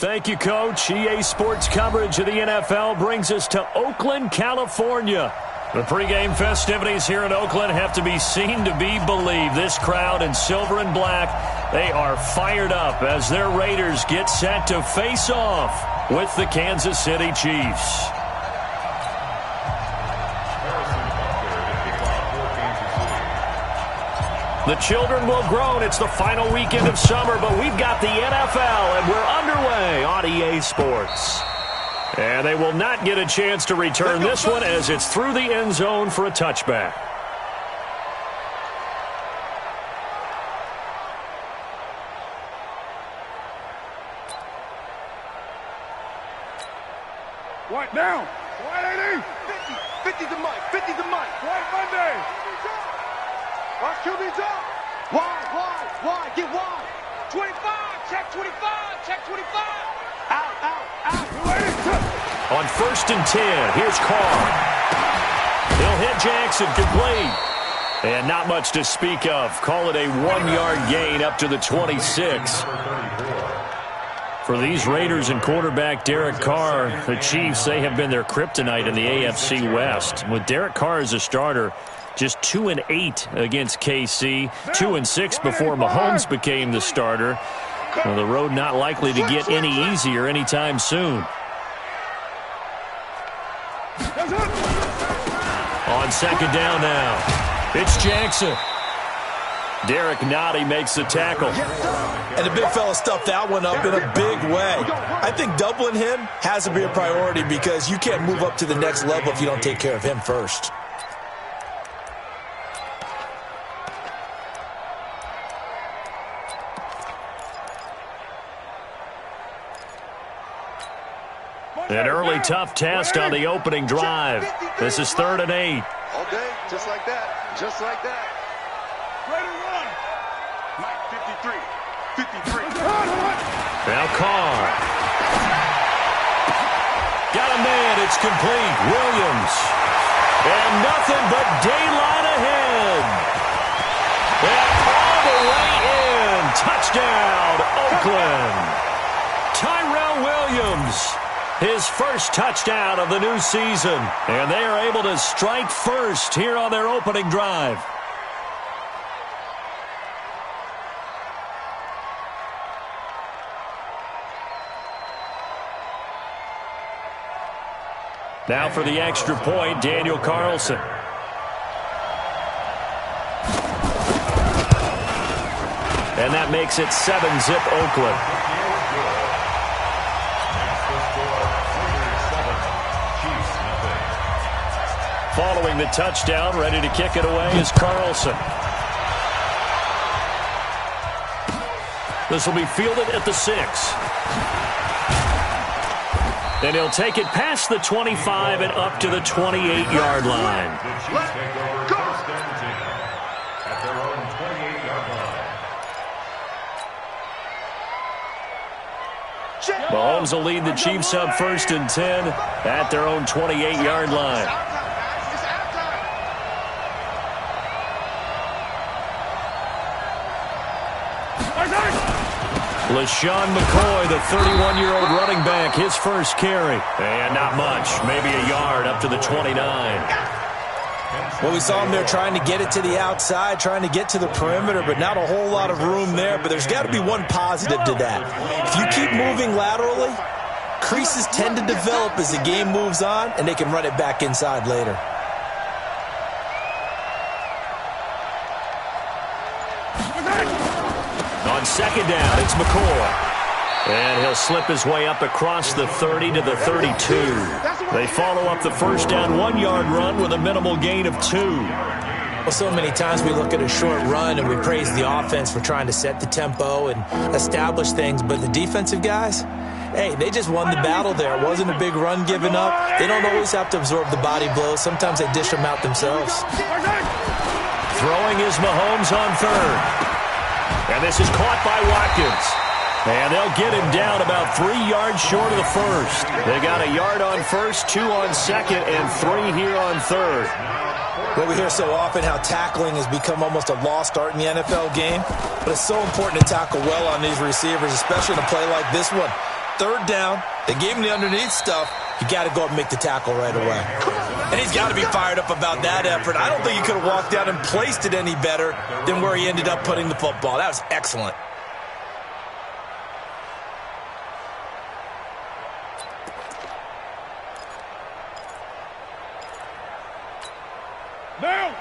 Thank you, Coach. EA Sports coverage of the NFL brings us to Oakland, California. The pregame festivities here in Oakland have to be seen to be believed. This crowd in silver and black, they are fired up as their Raiders get set to face off with the Kansas City Chiefs. The children will groan. It's the final weekend of summer, but we've got the NFL, and we're underway on EA Sports. And they will not get a chance to return this one as it's through the end zone for a touchback. White down. White 80. 50 to Mike. 50 to Mike. White Monday. Watch QB drop. Wide. Get wide. 25. Check 25. Check 25. Out. On 1st and 10, here's Carr. He'll hit Jackson complete. And not much to speak of. Call it a 1-yard gain up to the 26. For these Raiders and quarterback Derek Carr, the Chiefs, they have been their kryptonite in the AFC West. With Derek Carr as a starter, just 2-8 against KC, 2-6 before Mahomes became the starter. Well, the road not likely to get any easier anytime soon. On 2nd down now, it's Jackson. Derek Nottie makes the tackle. And the big fella stuffed that one up in a big way. I think doubling him has to be a priority because you can't move up to the next level if you don't take care of him first. An early tough test on the opening drive. This is 3rd and 8. All day, just like that. Just like that. Ready to run. Mike, 53. Now Carr. Got a man. It's complete. Williams. And nothing but daylight ahead. And all the way in. Touchdown, Oakland. Tyrell Williams. His first touchdown of the new season. And they are able to strike first here on their opening drive. Now for the extra point, Daniel Carlson. And that makes it 7-zip Oakland. Following the touchdown, ready to kick it away is Carlson. This will be fielded at the 6. And he'll take it past the 25 and up to the 28-yard line. Mahomes will lead the Chiefs up 1st and 10 at their own 28-yard line. LaShawn McCoy, the 31-year-old running back, his first carry. And not much, maybe a yard up to the 29. Well, we saw him there trying to get it to the outside, trying to get to the perimeter, but not a whole lot of room there. But there's got to be one positive to that. If you keep moving laterally, creases tend to develop as the game moves on, and they can run it back inside later. On 2nd down, it's McCoy. And he'll slip his way up across the 30 to the 32. They follow up the first down 1-yard run with a minimal gain of 2. Well, so many times we look at a short run and we praise the offense for trying to set the tempo and establish things, but the defensive guys, hey, they just won the battle there. It wasn't a big run given up. They don't always have to absorb the body blows. Sometimes they dish them out themselves. Throwing is Mahomes on 3rd. And this is caught by Watkins. And they'll get him down about 3 yards short of the first. They got a yard on 1st, 2 on 2nd, and 3 here on 3rd. Well, we hear so often how tackling has become almost a lost art in the NFL game. But it's so important to tackle well on these receivers, especially in a play like this one. Third down. They gave him the underneath stuff. You got to go up and make the tackle right away. And he's got to be fired up about that effort. I don't think he could have walked out and placed it any better than where he ended up putting the football. That was excellent.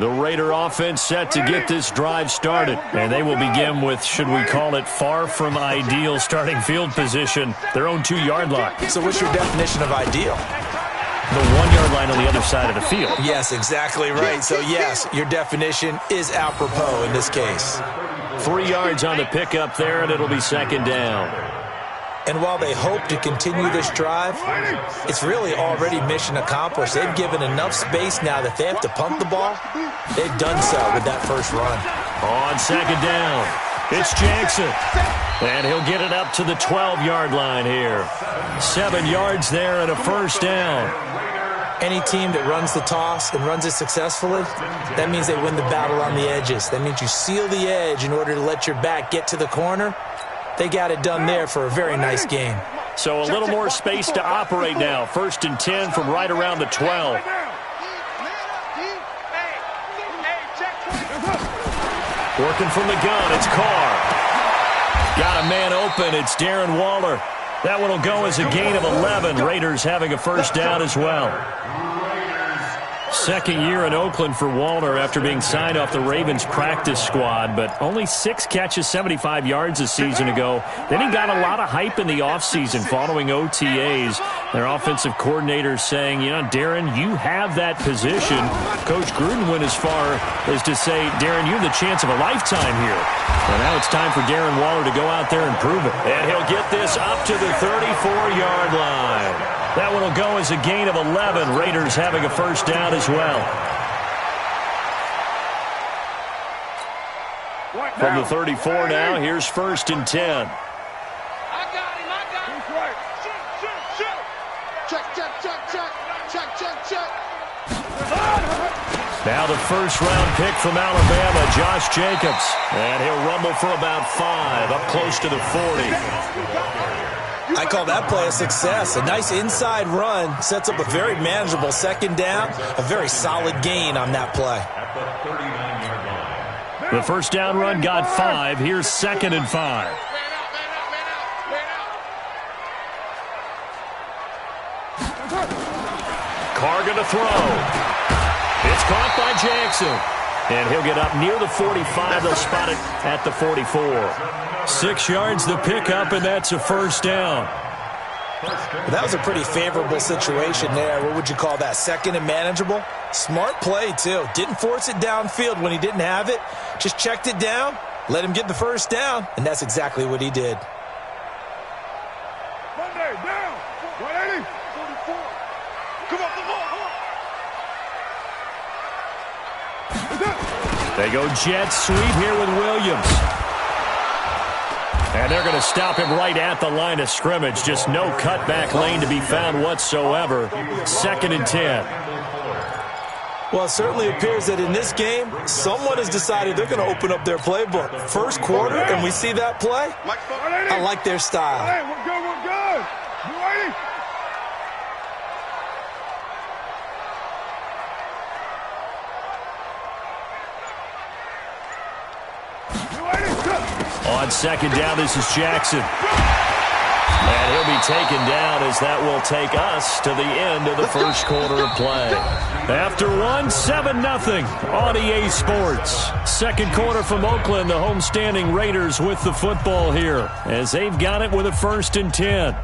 The Raider offense set to get this drive started, and they will begin with, should we call it, far from ideal starting field position, their own 2-yard line. So what's your definition of ideal? The 1-yard line on the other side of the field. Yes, exactly right. So, yes, your definition is apropos in this case. 3 yards on the pickup there, and it'll be second down. And while they hope to continue this drive, it's really already mission accomplished. They've given enough space now that they have to punt the ball. They've done so with that first run. On second down, it's Jackson. And he'll get it up to the 12-yard line here. 7 yards there and a first down. Any team that runs the toss and runs it successfully, that means they win the battle on the edges. That means you seal the edge in order to let your back get to the corner. They got it done there for a very nice game. So a little more space to operate now. 1st and 10 from right around the 12. Working from the gun, it's Carr. Got a man open, it's Darren Waller. That one will go as a gain of 11. Raiders having a first down as well. Second year in Oakland for Waller after being signed off the Ravens practice squad, but only 6 catches, 75 yards a season ago. Then he got a lot of hype in the offseason following OTAs. Their offensive coordinator saying, you know, Darren, you have that position. Coach Gruden went as far as to say, Darren, you have the chance of a lifetime here. And now it's time for Darren Waller to go out there and prove it. And he'll get this up to the 34-yard line. That one will go as a gain of 11. Raiders having a first down as well. From the 34 now, here's 1st and 10. I got him. Shoot. Check. Now the first-round pick from Alabama, Josh Jacobs. And he'll rumble for about 5, up close to the 40. I call that play a success. A nice inside run sets up a very manageable second down, a very solid gain on that play. The first down run got 5. Here's 2nd and 5. Carr going to throw. It's caught by Jackson. And he'll get up near the 45. They'll spot it at the 44. 6 yards the pickup, and that's a first down. That was a pretty favorable situation there. What would you call that? Second and manageable? Smart play, too. Didn't force it downfield when he didn't have it. Just checked it down, let him get the first down, and that's exactly what he did. Monday, down. 180. 44. Come on. They go jet sweep here with Williams. And they're going to stop him right at the line of scrimmage. Just no cutback lane to be found whatsoever. 2nd and 10. Well, it certainly appears that in this game, someone has decided they're going to open up their playbook. First quarter, and we see that play. I like their style. Hey, we're good. You ready? On second down, this is Jackson. And he'll be taken down as that will take us to the end of the first quarter of play. After 7-0 on EA Sports. Second quarter from Oakland, the homestanding Raiders with the football here as they've got it with a 1st and 10.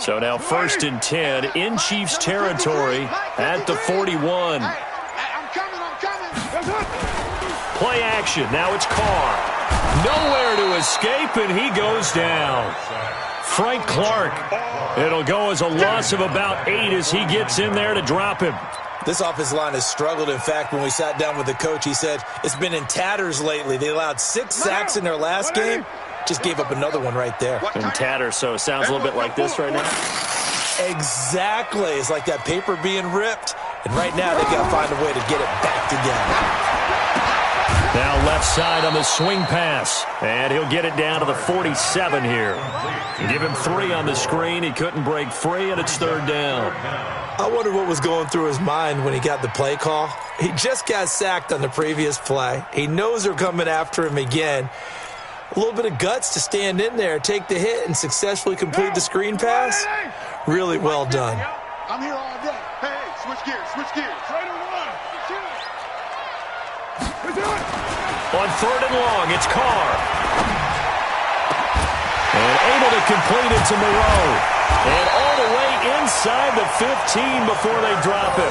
So now 1st and 10 in Chiefs territory at the 41. I'm coming. Play action. Now it's Carr. Nowhere to escape, and he goes down. Frank Clark. It'll go as a loss of about 8 as he gets in there to drop him. This offensive line has struggled. In fact, when we sat down with the coach, he said it's been in tatters lately. They allowed 6 sacks in their last game. Just gave up another one right there. In tatters, so it sounds a little bit like this right now. Exactly. It's like that paper being ripped. And right now, they got to find a way to get it back together. Now left side on the swing pass. And he'll get it down to the 47 here. Give him 3 on the screen. He couldn't break free, and it's 3rd down. I wonder what was going through his mind when he got the play call. He just got sacked on the previous play. He knows they're coming after him again. A little bit of guts to stand in there, take the hit, and successfully complete the screen pass. Really well done. I'm here all day. Hey, switch gears. On 3rd and long, it's Carr. And able to complete it to Moreau. And all the way inside the 15 before they drop it.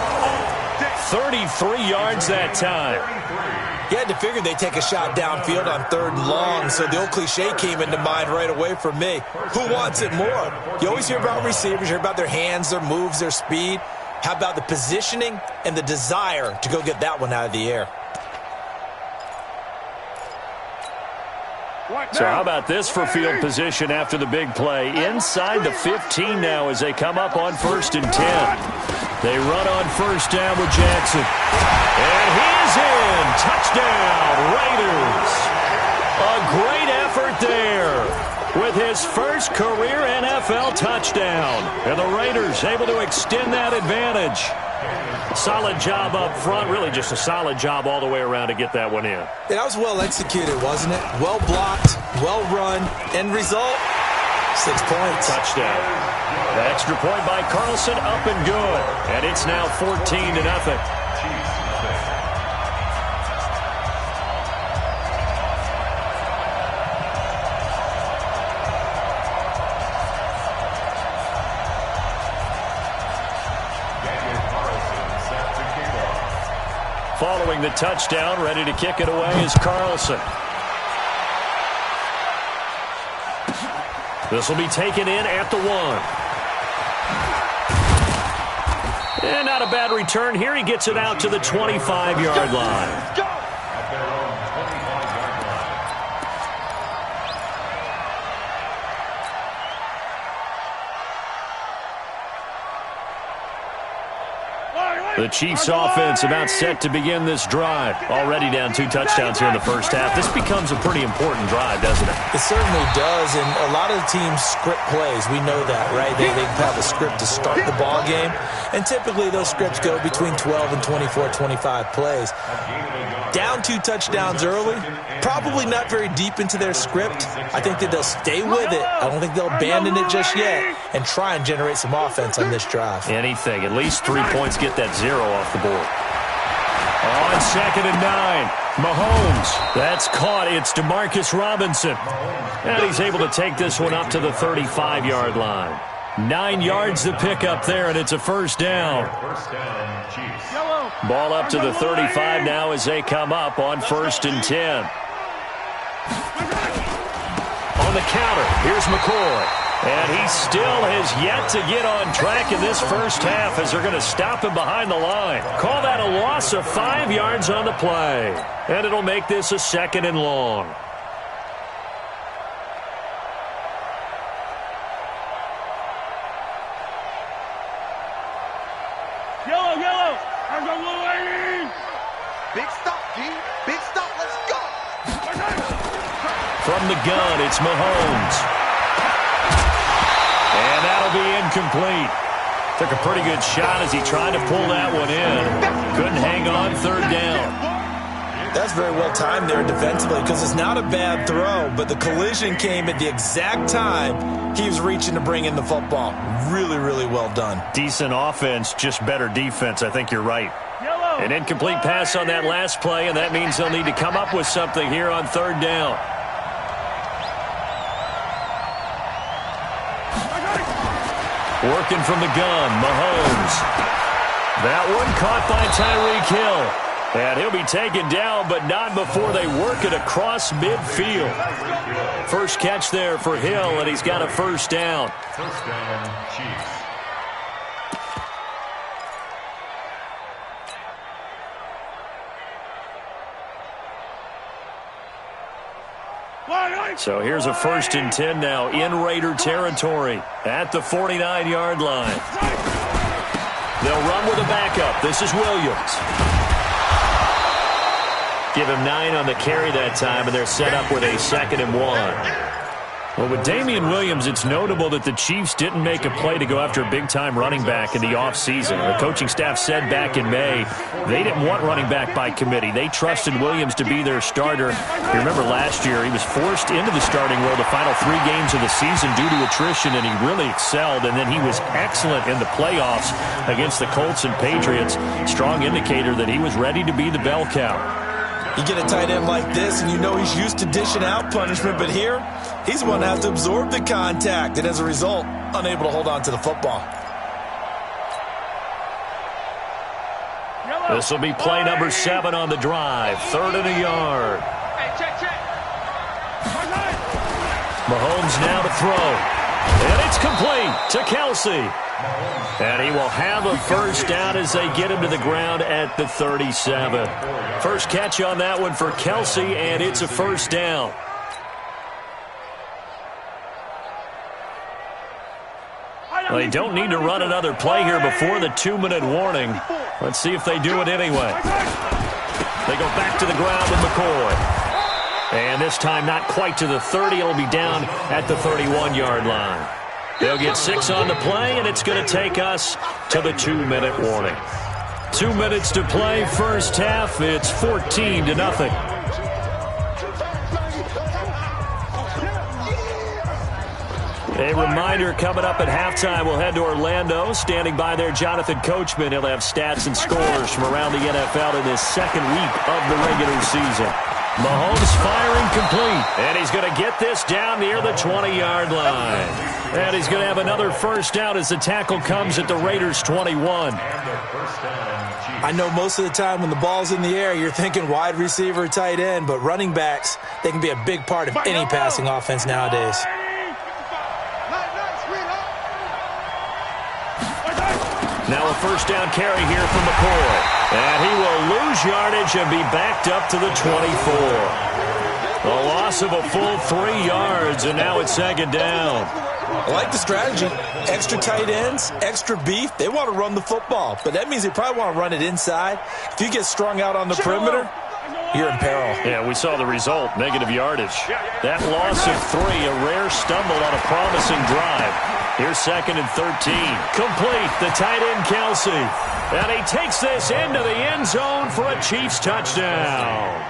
33 yards that time. You had to figure they'd take a shot downfield on 3rd and long, so the old cliche came into mind right away for me. Who wants it more? You always hear about receivers, you hear about their hands, their moves, their speed. How about the positioning and the desire to go get that one out of the air? So how about this for field position after the big play? Inside the 15 now as they come up on 1st and 10. They run on 1st down with Jackson. And he's in. Touchdown, Raiders. A great effort there with his first career NFL touchdown. And the Raiders able to extend that advantage. Solid job up front. Really just a solid job all the way around to get that one in. That was well executed, wasn't it? Well blocked, well run. End result, 6 points. Touchdown. The extra point by Carlson up and good. And it's now 14-0. Following the touchdown, ready to kick it away is Carlson. This will be taken in at the 1. And not a bad return here. He gets it out to the 25-yard line. The Chiefs offense about set to begin this drive. Already down 2 touchdowns here in the first half. This becomes a pretty important drive, doesn't it? It certainly does, and a lot of the teams script plays. We know that, right? They have a script to start the ball game, and typically those scripts go between 12 and 24, 25 plays. Down 2 touchdowns early, probably not very deep into their script. I think that they'll stay with it. I don't think they'll abandon it just yet and try and generate some offense on this drive. Anything. At least 3 points get that 0 off the board. On 2nd and 9, Mahomes. That's caught. It's DeMarcus Robinson. And he's able to take this one up to the 35-yard line. 9 yards to pick up there, and it's a 1st down. Ball up to the 35 now as they come up on 1st and 10. On the counter, here's McCoy. And he still has yet to get on track in this first half as they're going to stop him behind the line. Call that a loss of 5 yards on the play. And it'll make this a 2nd and long. Yellow. There's a little lady. Big stop, G. Big stop. Let's go. From the gun, it's Mahomes. And that'll be incomplete. Took a pretty good shot as he tried to pull that one in. Couldn't hang on 3rd down. That's very well timed there defensively because it's not a bad throw, but the collision came at the exact time he was reaching to bring in the football. Really, really well done. Decent offense, just better defense. I think you're right. An incomplete pass on that last play, and that means they'll need to come up with something here on 3rd down. Working from the gun, Mahomes. That one caught by Tyreek Hill. And he'll be taken down, but not before they work it across midfield. First catch there for Hill, and he's got a first down. First down, Chiefs. So here's a 1st and 10 now in Raider territory at the 49-yard line. They'll run with a backup. This is Williams. Give him 9 on the carry that time, and they're set up with a 2nd and 1. Well, with Damian Williams, it's notable that the Chiefs didn't make a play to go after a big-time running back in the offseason. The coaching staff said back in May they didn't want running back by committee. They trusted Williams to be their starter. You remember last year he was forced into the starting role the final 3 games of the season due to attrition, and he really excelled. And then he was excellent in the playoffs against the Colts and Patriots. Strong indicator that he was ready to be the bell cow. You get a tight end like this, and you know he's used to dishing out punishment, but here, he's the one to have to absorb the contact, and as a result, unable to hold on to the football. This will be play number 7 on the drive. 3rd and a yard. Mahomes now to throw. And it's complete to Kelsey. And he will have a first down as they get him to the ground at the 37. First catch on that one for Kelsey, and it's a first down. Well, they don't need to run another play here before the 2-minute warning. Let's see if they do it anyway. They go back to the ground with McCoy. And this time not quite to the 30. It'll be down at the 31-yard line. They'll get 6 on the play, and it's going to take us to the 2-minute warning. 2 minutes to play, first half. It's 14-0. A reminder coming up at halftime, we'll head to Orlando. Standing by there, Jonathan Coachman. He'll have stats and scores from around the NFL in this 2nd week of the regular season. Mahomes firing complete, and he's going to get this down near the 20-yard line. And he's going to have another first down as the tackle comes at the Raiders' 21. I know most of the time when the ball's in the air, you're thinking wide receiver, tight end, but running backs, they can be a big part of any passing offense nowadays. Now a first down carry here from McCoy. And he will lose yardage and be backed up to the 24. A loss of a full 3 yards, and now it's 2nd down. I like the strategy. Extra tight ends, extra beef. They want to run the football, but that means they probably want to run it inside. If you get strung out on the perimeter, you're in peril. Yeah, we saw the result, negative yardage. That loss of 3, a rare stumble on a promising drive. Here's 2nd and 13. Complete, the tight end Kelsey. And he takes this into the end zone for a Chiefs touchdown.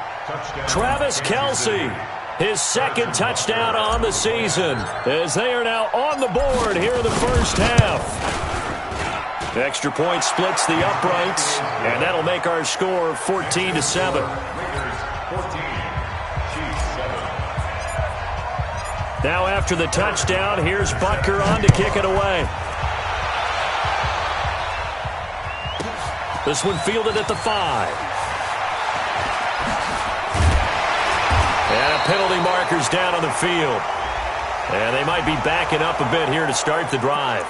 Travis Kelsey, his 2nd touchdown on the season, as they are now on the board here in the first half. Extra point splits the uprights, and that'll make our score 14-7. Now after the touchdown, here's Butker on to kick it away. This one fielded at the 5. And a penalty marker's down on the field. And they might be backing up a bit here to start the drive.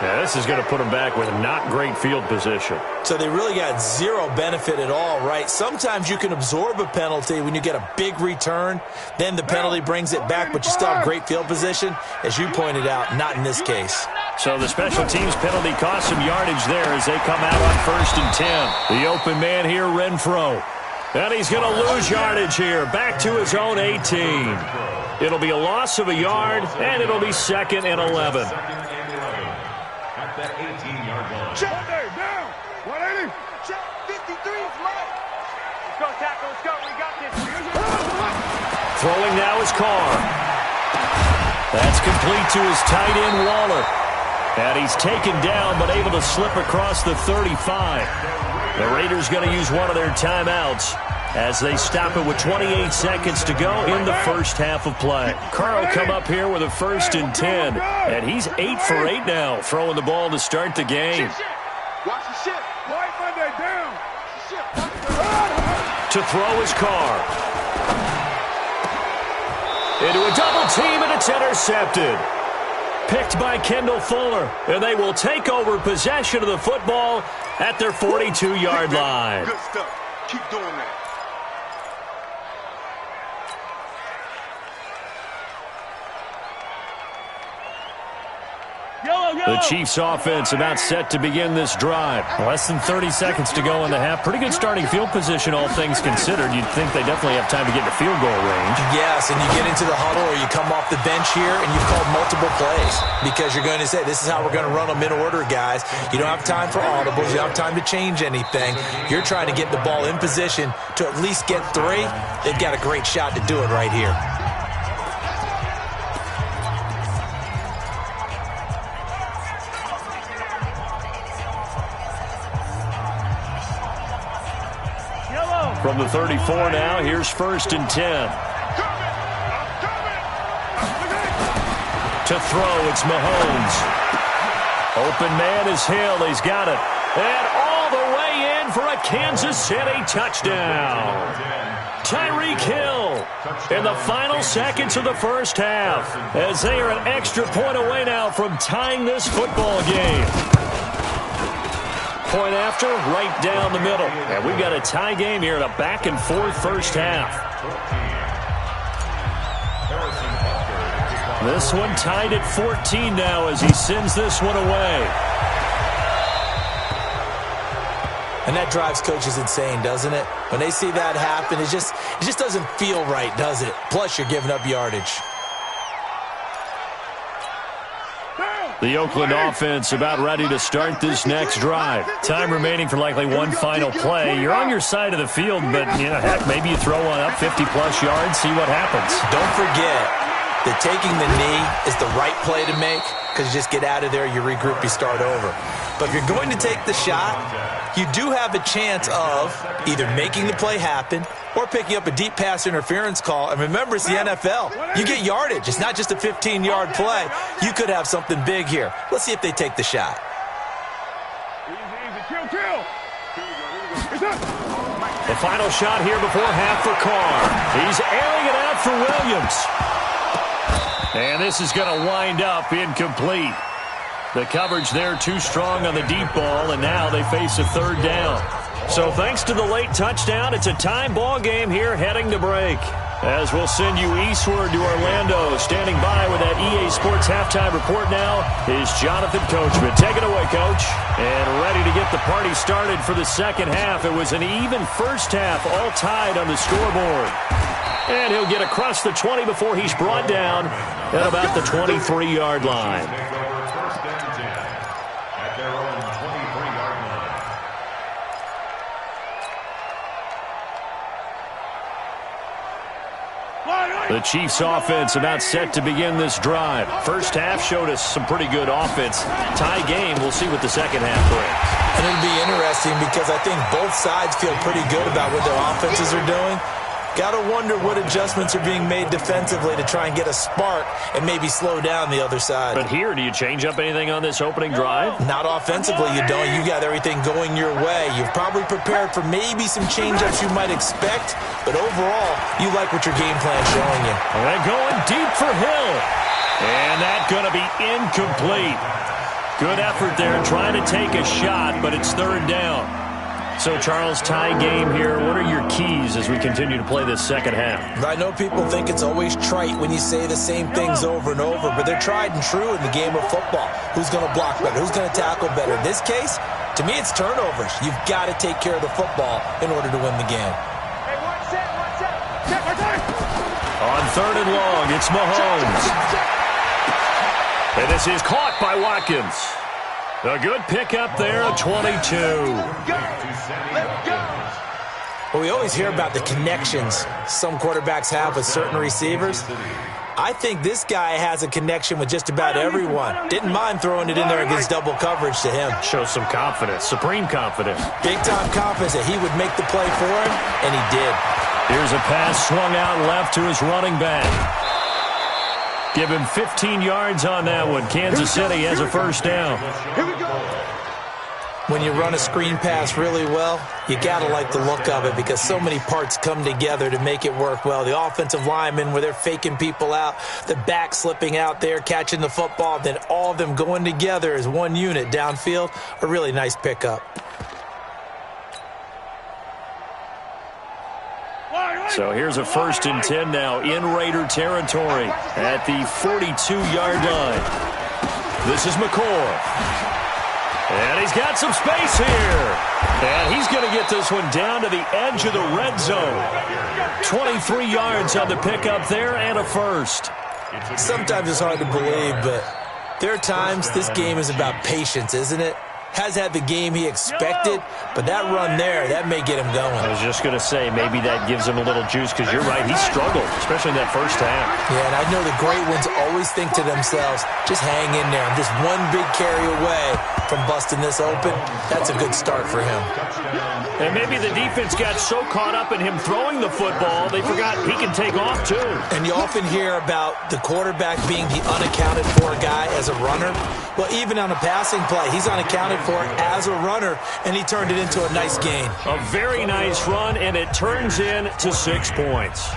Yeah, this is going to put them back with not great field position. So they really got 0 benefit at all, right? Sometimes you can absorb a penalty when you get a big return. Then the penalty brings it back, but you still have great field position. As you pointed out, not in this case. So the special teams penalty cost some yardage there as they come out on 1st and 10. The open man here, Renfro. And he's going to lose yardage here, back to his own 18. It'll be a loss of a yard, and it'll be 2nd and 11. At the 18-yard line. Check. Down. 180. Check. 53 is mine. Let's go, tackle. Let's go. We got this. Throwing now is Carr. That's complete to his tight end, Waller. And he's taken down, but able to slip across the 35. The Raiders going to use one of their timeouts. as they stop it with 28 seconds to go in the first half of play. Carl come up here with a 1st and 10, and he's 8 for 8 now, throwing the ball to start the game. Watch the shit. White Monday down. To throw his car. Into a double team, and it's intercepted. Picked by Kendall Fuller, and they will take over possession of the football at their 42-yard line. Good stuff. Keep doing that. The Chiefs offense about set to begin this drive. Less than 30 seconds to go in the half. Pretty good starting field position, all things considered. You'd think they definitely have time to get to field goal range. Yes, and you get into the huddle or you come off the bench here and you've called multiple plays because you're going to say, this is how we're going to run them in order, guys. You don't have time for audibles. You don't have time to change anything. You're trying to get the ball in position to at least get 3. They've got a great shot to do it right here. From the 34 now, here's 1st and 10. To throw, it's Mahomes. Open man is Hill. He's got it. And all the way in for a Kansas City touchdown. Tyreek Hill in the final seconds of the first half, as they are an extra point away now from tying this football game. Point after, right down the middle. And we've got a tie game here in a back-and-forth first half. This one tied at 14 now as he sends this one away. And that drives coaches insane, doesn't it? When they see that happen, it just doesn't feel right, does it? Plus, you're giving up yardage. The Oakland offense about ready to start this next drive. Time remaining for likely one final play. You're on your side of the field, but, heck, maybe you throw one up 50-plus yards, see what happens. Don't forget that taking the knee is the right play to make because you just get out of there, you regroup, you start over. But if you're going to take the shot, you do have a chance of either making the play happen or picking up a deep pass interference call. And remember, it's the NFL. You get yardage. It's not just a 15-yard play. You could have something big here. Let's see if they take the shot. The final shot here before half for Carr. He's airing it out for Williams. And this is going to wind up incomplete. The coverage there too strong on the deep ball, and now they face a 3rd down. So thanks to the late touchdown, it's a time ball game here heading to break. As we'll send you eastward to Orlando. Standing by with that EA Sports halftime report now is Jonathan Coachman. Take it away, Coach. And ready to get the party started for the second half. It was an even first half, all tied on the scoreboard. And he'll get across the 20 before he's brought down at about the 23-yard line. The Chiefs offense about set to begin this drive. First half showed us some pretty good offense. Tie game, we'll see what the second half brings. And it'll be interesting because I think both sides feel pretty good about what their offenses are doing. Got to wonder what adjustments are being made defensively to try and get a spark and maybe slow down the other side. But here, do you change up anything on this opening drive? Not offensively, you don't. You got everything going your way. You've probably prepared for maybe some change-ups you might expect, but overall, you like what your game plan's showing you. And they're going deep for Hill. And that's going to be incomplete. Good effort there trying to take a shot, but it's 3rd down. So, Charles, tie game here. What are your keys as we continue to play this second half? I know people think it's always trite when you say the same things over and over, but they're tried and true in the game of football. Who's going to block better? Who's going to tackle better? In this case, to me, it's turnovers. You've got to take care of the football in order to win the game. On 3rd and long, it's Mahomes. And this is caught by Watkins. A good pickup there at 22. Well, we always hear about the connections some quarterbacks have with certain receivers. I think this guy has a connection with just about everyone. Didn't mind throwing it in there against double coverage to him. Shows some confidence, supreme confidence. Big-time confidence that he would make the play for him, and he did. Here's a pass swung out left to his running back. Give him 15 yards on that one. Kansas City has a first down. Here we go. When you run a screen pass really well, you got to like the look of it because so many parts come together to make it work well. The offensive linemen, where they're faking people out, the back slipping out there, catching the football, then all of them going together as one unit downfield, a really nice pickup. So here's a 1st and 10 now in Raider territory at the 42-yard line. This is McCoy. And he's got some space here. And he's going to get this one down to the edge of the red zone. 23 yards on the pickup there and a first. Sometimes it's hard to believe, but there are times this game is about patience, isn't it? Has had the game he expected, but that run there, that may get him going. I was just going to say, maybe that gives him a little juice because you're right, he struggled, especially in that first half. Yeah, and I know the great ones always think to themselves, just hang in there. I'm just one big carry away from busting this open. That's a good start for him. And maybe the defense got so caught up in him throwing the football, they forgot he can take off too. And you often hear about the quarterback being the unaccounted for guy as a runner. Well, even on a passing play, he's unaccounted for as a runner, and he turned it into a nice gain. A very nice run, and it turns into 6 points.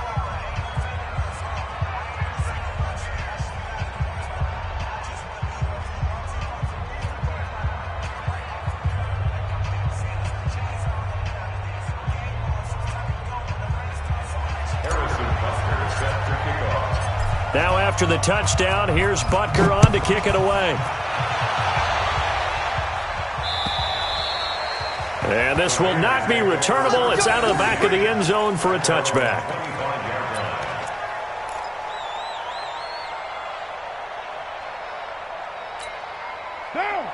Now after the touchdown, here's Butker on to kick it away. And this will not be returnable. It's out of the back of the end zone for a touchback.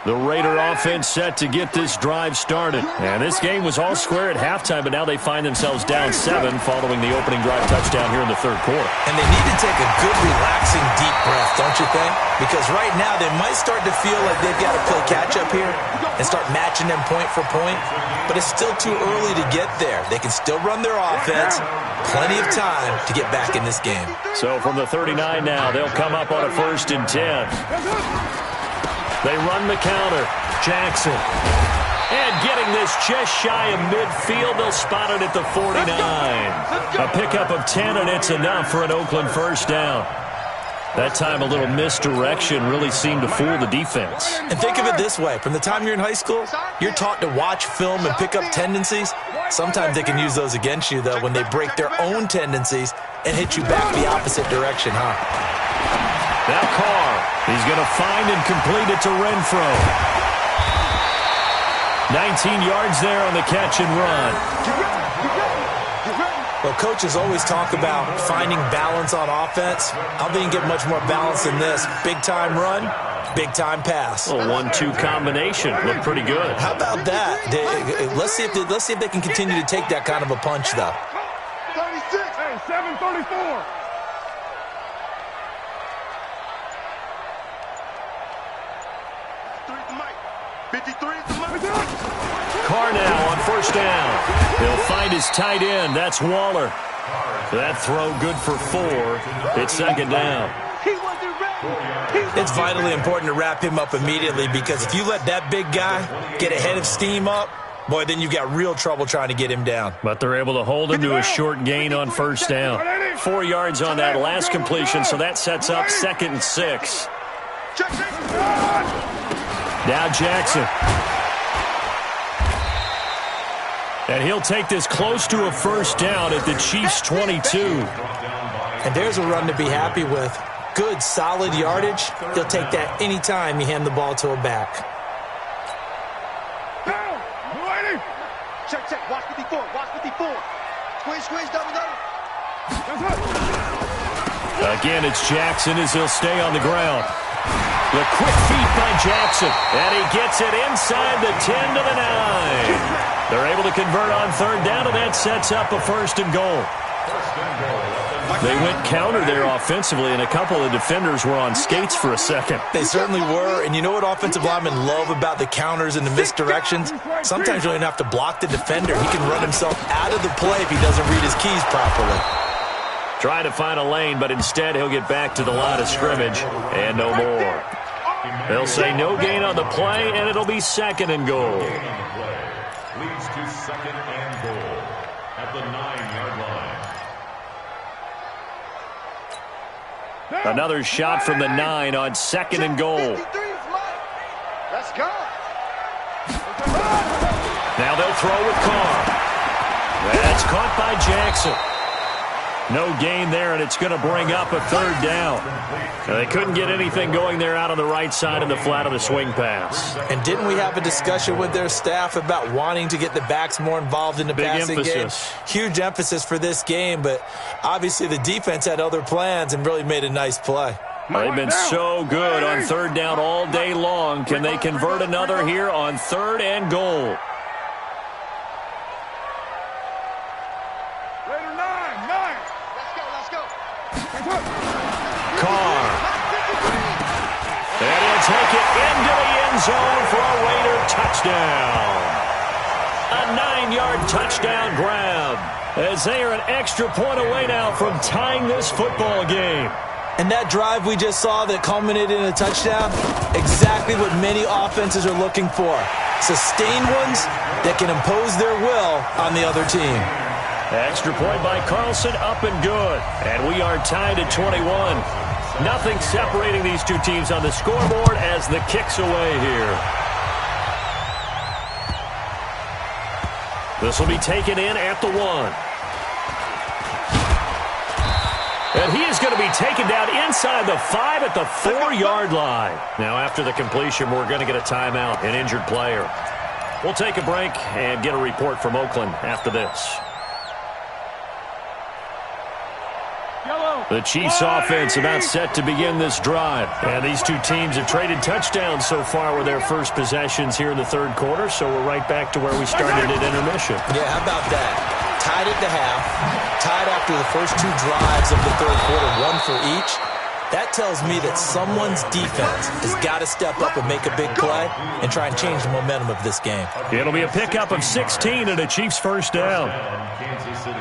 The Raider offense set to get this drive started. And this game was all square at halftime, but now they find themselves down 7 following the opening drive touchdown here in the third quarter. And they need to take a good, relaxing, deep breath, don't you think? Because right now they might start to feel like they've got to play catch-up here and start matching them point for point. But it's still too early to get there. They can still run their offense. Plenty of time to get back in this game. So from the 39 now, they'll come up on a 1st and 10. They run the counter. Jackson. And getting this just shy of midfield. They'll spot it at the 49. A pickup of 10, and it's enough for an Oakland first down. That time a little misdirection really seemed to fool the defense. And think of it this way. From the time you're in high school, you're taught to watch film and pick up tendencies. Sometimes they can use those against you, though, when they break their own tendencies and hit you back the opposite direction, huh? Now Carr, he's going to find and complete it to Renfro. 19 yards there on the catch and run. Well, coaches always talk about finding balance on offense. I don't think you can get much more balance than this. Big-time run, big-time pass. A 1-2 combination. Looked pretty good. How about that? Let's see if they can continue to take that kind of a punch, though. 36. Hey, 734. Carr now on first down. He'll find his tight end. That's Waller. That throw good for 4. It's second down. It's vitally important to wrap him up immediately because if you let that big guy get a head of steam up, boy, then you've got real trouble trying to get him down. But they're able to hold him to a short gain on first down. 4 yards on that last completion, so that sets up 2nd and 6. Now Jackson. And he'll take this close to a first down at the Chiefs' 22. And there's a run to be happy with. Good, solid yardage. He'll take that anytime you hand the ball to a back. Check, check. Watch 54. Watch 54. Squeeze, double. Again, it's Jackson as he'll stay on the ground. The quick feet by Jackson. And he gets it inside the 10 to the 9. They're able to convert on third down, and that sets up a 1st and goal. They went counter there offensively, and a couple of defenders were on skates for a second. They certainly were, and you know what offensive linemen love about the counters and the misdirections? Sometimes you don't even have to block the defender. He can run himself out of the play if he doesn't read his keys properly. Trying to find a lane, but instead he'll get back to the line of scrimmage, and no more. They'll say no gain on the play, and it'll be 2nd and goal. Leads to 2nd and goal at the 9-yard line. Another shot from the 9 on 2nd and goal. Let's go. Now they'll throw with Carr. That's caught by Jackson. No gain there, and it's going to bring up a 3rd down. They couldn't get anything going there out on the right side in the flat of the swing pass. And didn't we have a discussion with their staff about wanting to get the backs more involved in the passing game? Huge emphasis for this game, but obviously the defense had other plans and really made a nice play. They've been so good on 3rd down all day long. Can they convert another here on 3rd and goal? Carr. And he'll take it into the end zone for a Raider touchdown. A 9-yard touchdown grab, as they are an extra point away now from tying this football game. And that drive we just saw that culminated in a touchdown, exactly what many offenses are looking for. Sustained ones that can impose their will on the other team. Extra point by Carlson, up and good. And we are tied at 21. Nothing separating these two teams on the scoreboard as the kick's away here. This will be taken in at the 1. And he is going to be taken down inside the 5 at the 4-yard line. Now after the completion, we're going to get a timeout, an injured player. We'll take a break and get a report from Oakland after this. The Chiefs offense about set to begin this drive. And these two teams have traded touchdowns so far with their first possessions here in the 3rd quarter, so we're right back to where we started at intermission. Yeah, how about that? Tied at the half, tied after the first 2 drives of the 3rd quarter, 1 for each. That tells me that someone's defense has got to step up and make a big play and try and change the momentum of this game. It'll be a pickup of 16 and a Chiefs 1st down. Kansas City.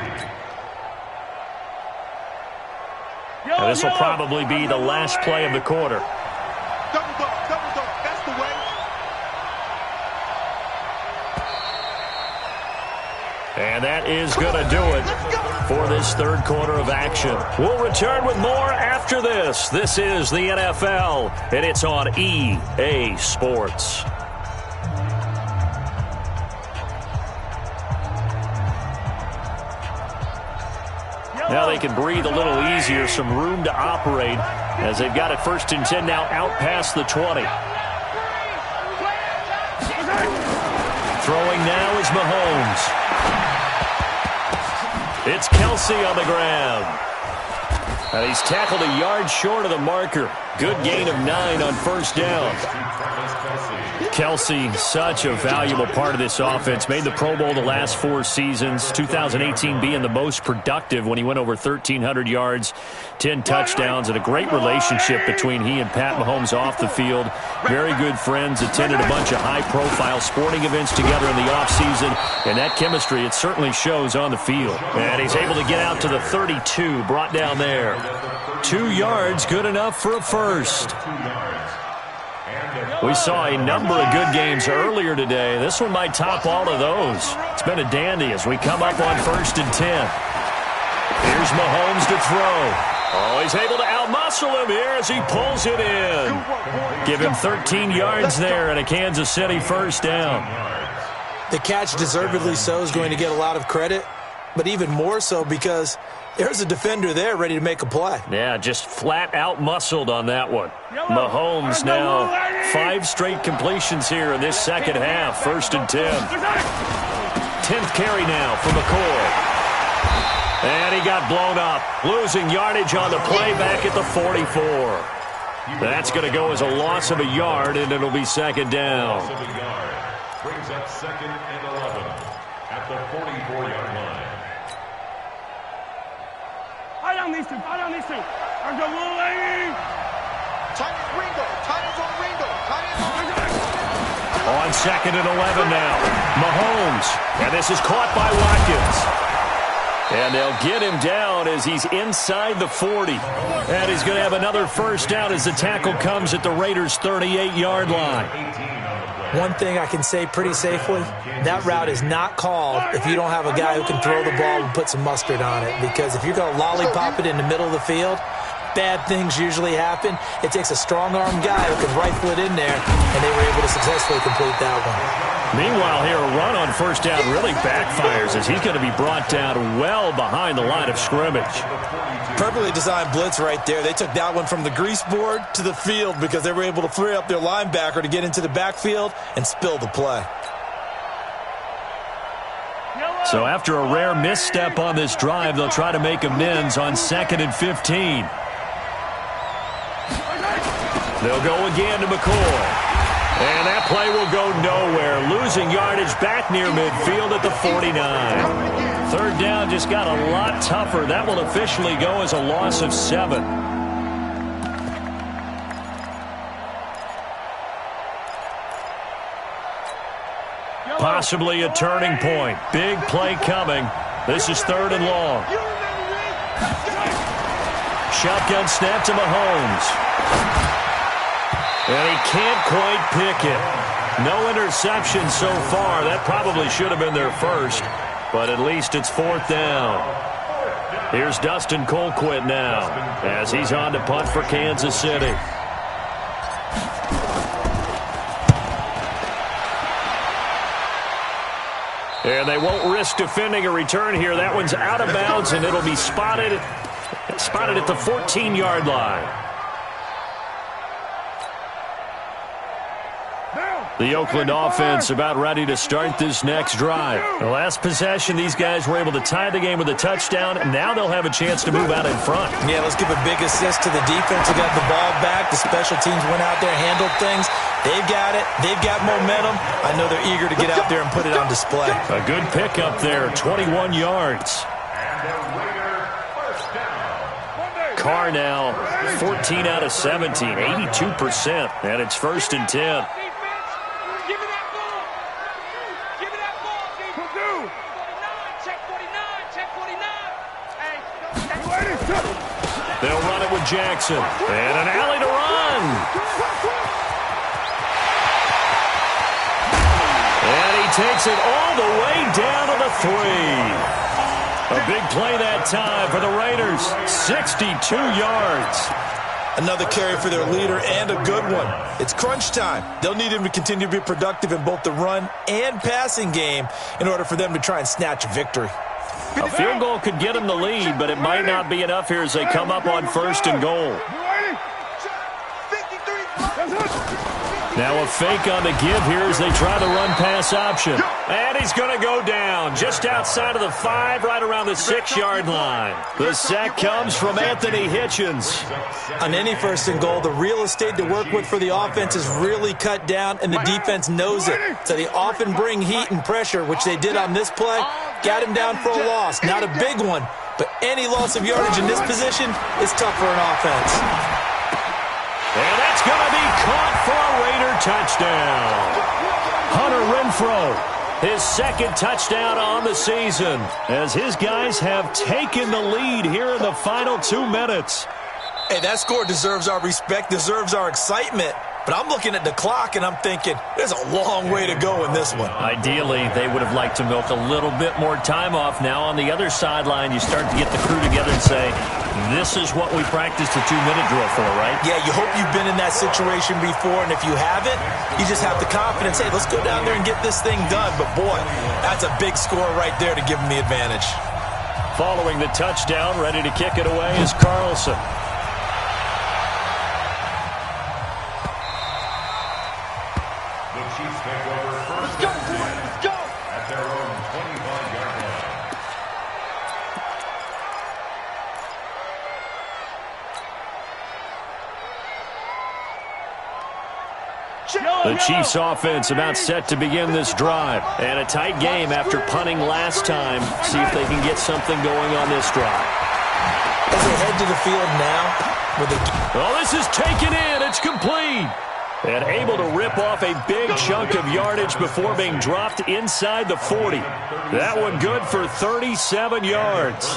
Now this will probably be the last play of the quarter. Double dog, that's the way. And that is going to do it for this 3rd quarter of action. We'll return with more after this. This is the NFL, and it's on EA Sports. Now they can breathe a little easier, some room to operate as they've got it 1st and 10 now out past the 20. Throwing now is Mahomes. It's Kelsey on the ground. And he's tackled a yard short of the marker. Good gain of 9 on 1st down. Kelsey, such a valuable part of this offense. Made the Pro Bowl the last 4 seasons. 2018 being the most productive when he went over 1,300 yards, 10 touchdowns, and a great relationship between he and Pat Mahomes off the field. Very good friends, attended a bunch of high-profile sporting events together in the offseason, and that chemistry, it certainly shows on the field. And he's able to get out to the 32, brought down there. 2 yards, good enough for a 1st. We saw a number of good games earlier today. This one might top all of those. It's been a dandy as we come up on 1st and 10. Here's Mahomes to throw. Oh, he's able to outmuscle him here as he pulls it in. Give him 13 yards there and a Kansas City 1st down. The catch, deservedly so, is going to get a lot of credit, but even more so because there's a defender there ready to make a play. Yeah, just flat out muscled on that one. Mahomes now 5 straight completions here in this 2nd half. 1st and 10. 10th carry now for McCoy. And he got blown up. Losing yardage on the play back at the 44. That's going to go as a loss of a yard, and it'll be 2nd down. Brings up 2nd and 11 at the 44-yard line. Tie down these two. Tie down these two. There's a little lady. Tight is Ringo. Tight is on Ringo. Tight is on Ringo. On 2nd and 11 now. Mahomes. And this is caught by Watkins. And they'll get him down as he's inside the 40. And he's going to have another first down as the tackle comes at the Raiders' 38-yard line. One thing I can say pretty safely, that route is not called if you don't have a guy who can throw the ball and put some mustard on it. Because if you're going to lollipop it in the middle of the field, bad things usually happen. It takes a strong-armed guy who can rifle it in there, and they were able to successfully complete that one. Meanwhile, here, a run on first down really backfires as he's going to be brought down well behind the line of scrimmage. Perfectly designed blitz right there. They took that one from the grease board to the field because they were able to free up their linebacker to get into the backfield and spill the play. So after a rare misstep on this drive, they'll try to make amends on 2nd and 15. They'll go again to McCoy. And that play will go nowhere. Losing yardage back near midfield at the 49. Third down just got a lot tougher. That will officially go as a loss of 7. Possibly a turning point. Big play coming. This is 3rd and long. Shotgun snap to Mahomes. And he can't quite pick it. No interception so far. That probably should have been their first, but at least it's 4th down. Here's Dustin Colquitt now as he's on to punt for Kansas City. And they won't risk defending a return here. That one's out of bounds, and it'll be spotted at the 14-yard line. The Oakland offense about ready to start this next drive. The last possession, these guys were able to tie the game with a touchdown, and now they'll have a chance to move out in front. Yeah, let's give a big assist to the defense who got the ball back. The special teams went out there, handled things. They've got it. They've got momentum. I know they're eager to get out there and put it on display. A good pickup there, 21 yards. Carr now 14 out of 17, 82%, and it's 1st and 10. They'll run it with Jackson. And an alley to run. And he takes it all the way down to the 3. A big play that time for the Raiders. 62 yards. Another carry for their leader and a good one. It's crunch time. They'll need him to continue to be productive in both the run and passing game in order for them to try and snatch a victory. A field goal could get them the lead, but it might not be enough here as they come up on 1st and goal. Now a fake on the give here as they try the run-pass option. And he's going to go down just outside of the 5, right around the 6-yard line. The sack comes from Anthony Hitchens. On any 1st and goal, the real estate to work with for the offense is really cut down, and the defense knows it. So they often bring heat and pressure, which they did on this play. Got him down for a loss. Not a big one, but any loss of yardage in this position is tough for an offense. And that's going to be caught for a Raider touchdown. Hunter Renfrow, his 2nd touchdown on the season, as his guys have taken the lead here in the final 2 minutes. Hey, that score deserves our respect, deserves our excitement. But I'm looking at the clock, and I'm thinking, there's a long way to go in this one. Ideally, they would have liked to milk a little bit more time off. Now on the other sideline, you start to get the crew together and say, this is what we practiced a 2-minute drill for, right? Yeah, you hope you've been in that situation before, and if you haven't, you just have the confidence, hey, let's go down there and get this thing done. But, boy, that's a big score right there to give them the advantage. Following the touchdown, ready to kick it away is Carlson. The Chiefs offense about set to begin this drive. And a tight game after punting last time. See if they can get something going on this drive. as they head to the field now. Oh, this is taken in. It's complete. And able to rip off a big chunk of yardage before being dropped inside the 40. That one good for 37 yards.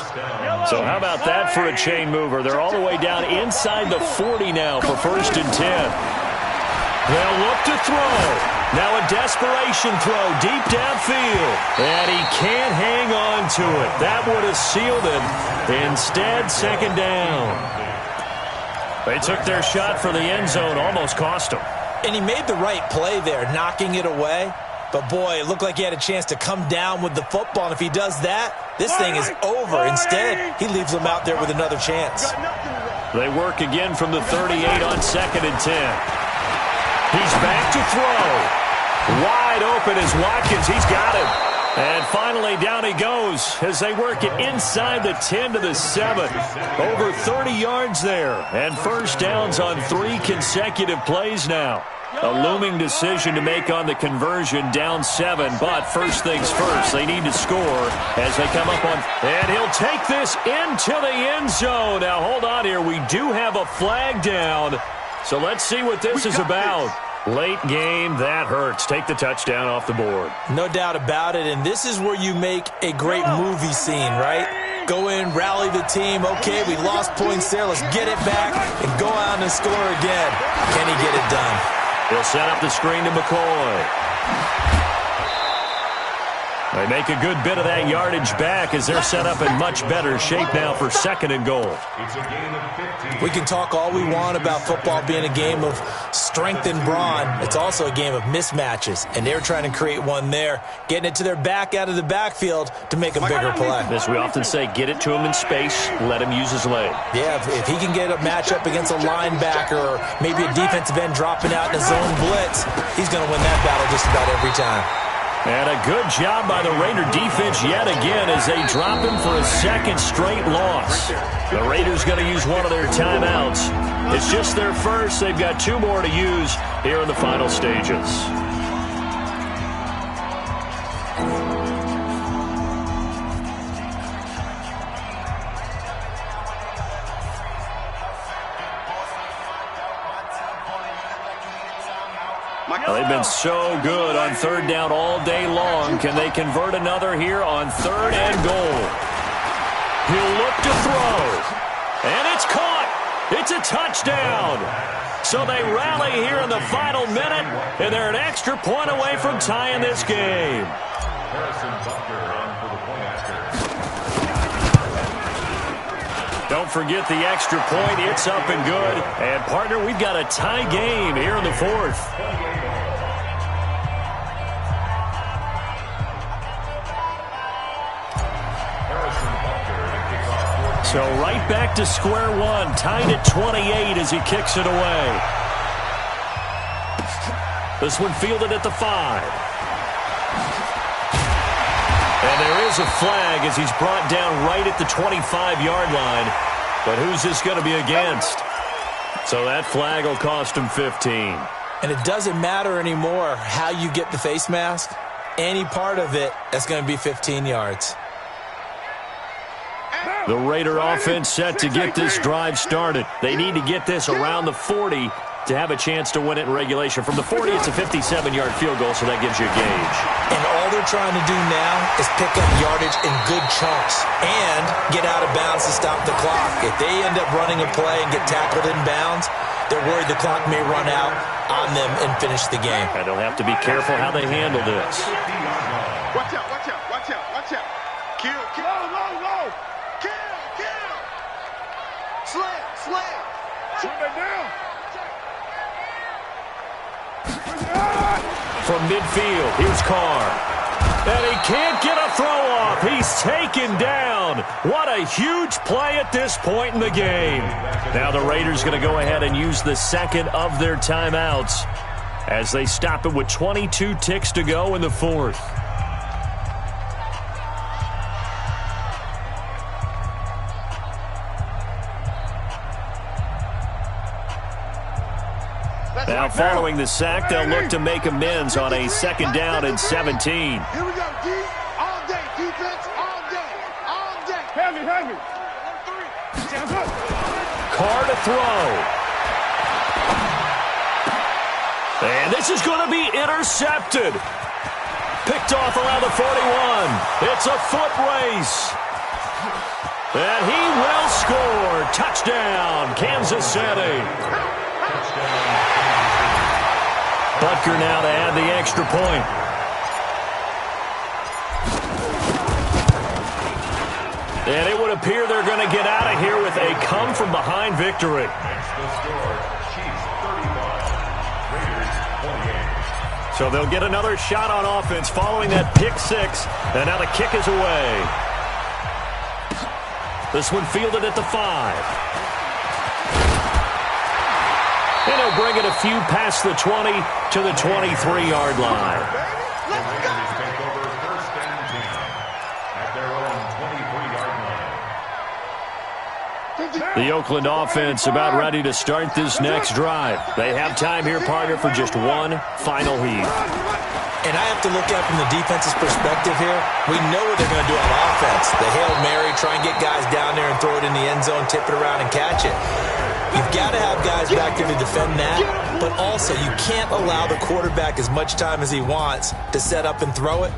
So how about that for a chain mover? They're all the way down inside the 40 now for 1st and 10. They'll look to throw. Now a desperation throw deep downfield. And he can't hang on to it. That would have sealed it. Instead, 2nd down. They took their shot for the end zone, almost cost them. And he made the right play there, knocking it away. But, boy, it looked like he had a chance to come down with the football. And if he does that, this thing is over. Instead, he leaves them out there with another chance. They work again from the 38 on 2nd and 10. He's back to throw. Wide open is Watkins. He's got him. And finally, down he goes as they work it inside the 10 to the 7. Over 30 yards there. And 1st downs on 3 consecutive plays now. A looming decision to make on the conversion, down 7. But first things first, they need to score as they come up on. And he'll take this into the end zone. Now, hold on here. We do have a flag down. So let's see what this is about. Late game, that hurts. Take the touchdown off the board. No doubt about it, and this is where you make a great movie scene, right? Go in, rally the team. Okay, we lost points there. Let's get it back and go out and score again. Can he get it done? He'll set up the screen to McCoy. They make a good bit of that yardage back as they're set up in much better shape now for 2nd and goal. We can talk all we want about football being a game of strength and brawn. It's also a game of mismatches, and they're trying to create one there, getting it to their back out of the backfield to make a bigger play. As we often say, get it to him in space, let him use his leg. Yeah, if he can get a matchup against a linebacker or maybe a defensive end dropping out in a zone blitz, he's going to win that battle just about every time. And a good job by the Raider defense yet again as they drop him for a 2nd straight loss. The Raiders going to use one of their timeouts. It's just their first. They've got 2 more to use here in the final stages. Well, they've been so good on 3rd down all day long. Can they convert another here on 3rd and goal? He'll look to throw. And it's caught. It's a touchdown. So they rally here in the final minute, and they're an extra point away from tying this game. Don't forget the extra point. It's up and good. And, partner, we've got a tie game here in the 4th. So right back to square one, tied at 28 as he kicks it away. This one fielded at the 5. And there is a flag as he's brought down right at the 25-yard line. But who's this going to be against? So that flag will cost him 15. And it doesn't matter anymore how you get the face mask. Any part of it, that's going to be 15 yards. The Raider offense set to get this drive started. They need to get this around the 40 to have a chance to win it in regulation. From the 40, it's a 57-yard field goal, so that gives you a gauge. And all they're trying to do now is pick up yardage in good chunks and get out of bounds to stop the clock. If they end up running a play and get tackled in bounds, they're worried the clock may run out on them and finish the game. And they'll have to be careful how they handle this. Watch out, watch out, watch out, watch out. Kill, kill, low. Kill, kill. Slam. Shoot it down. From midfield, here's Carr. And he can't get a throw off. He's taken down. What a huge play at this point in the game. Now the Raiders going to go ahead and use the second of their timeouts as they stop it with 22 ticks to go in the 4th. Now following the sack, they'll look to make amends on a 2nd down and 17. Here we go, D. All day, defense, all day. Heavy. Carr to throw. And this is going to be intercepted. Picked off around the 41. It's a foot race. And he will score. Touchdown, Kansas City. Butker now to add the extra point. And it would appear they're going to get out of here with a come-from-behind victory. That's the score. Chiefs 35, Raiders 28. So they'll get another shot on offense following that pick six. And now the kick is away. This one fielded at the 5. And he'll bring it a few past the 20 to the 23-yard line. The Raiders take over first and 10 at their own 23-yard line. The Oakland offense about ready to start this next drive. They have time here, partner, for just one final heave. And I have to look at it from the defense's perspective here. We know what they're going to do on offense. The Hail Mary, try and get guys down there and throw it in the end zone, tip it around and catch it. You've got to have guys back there to defend that, but also you can't allow the quarterback as much time as he wants to set up and throw it.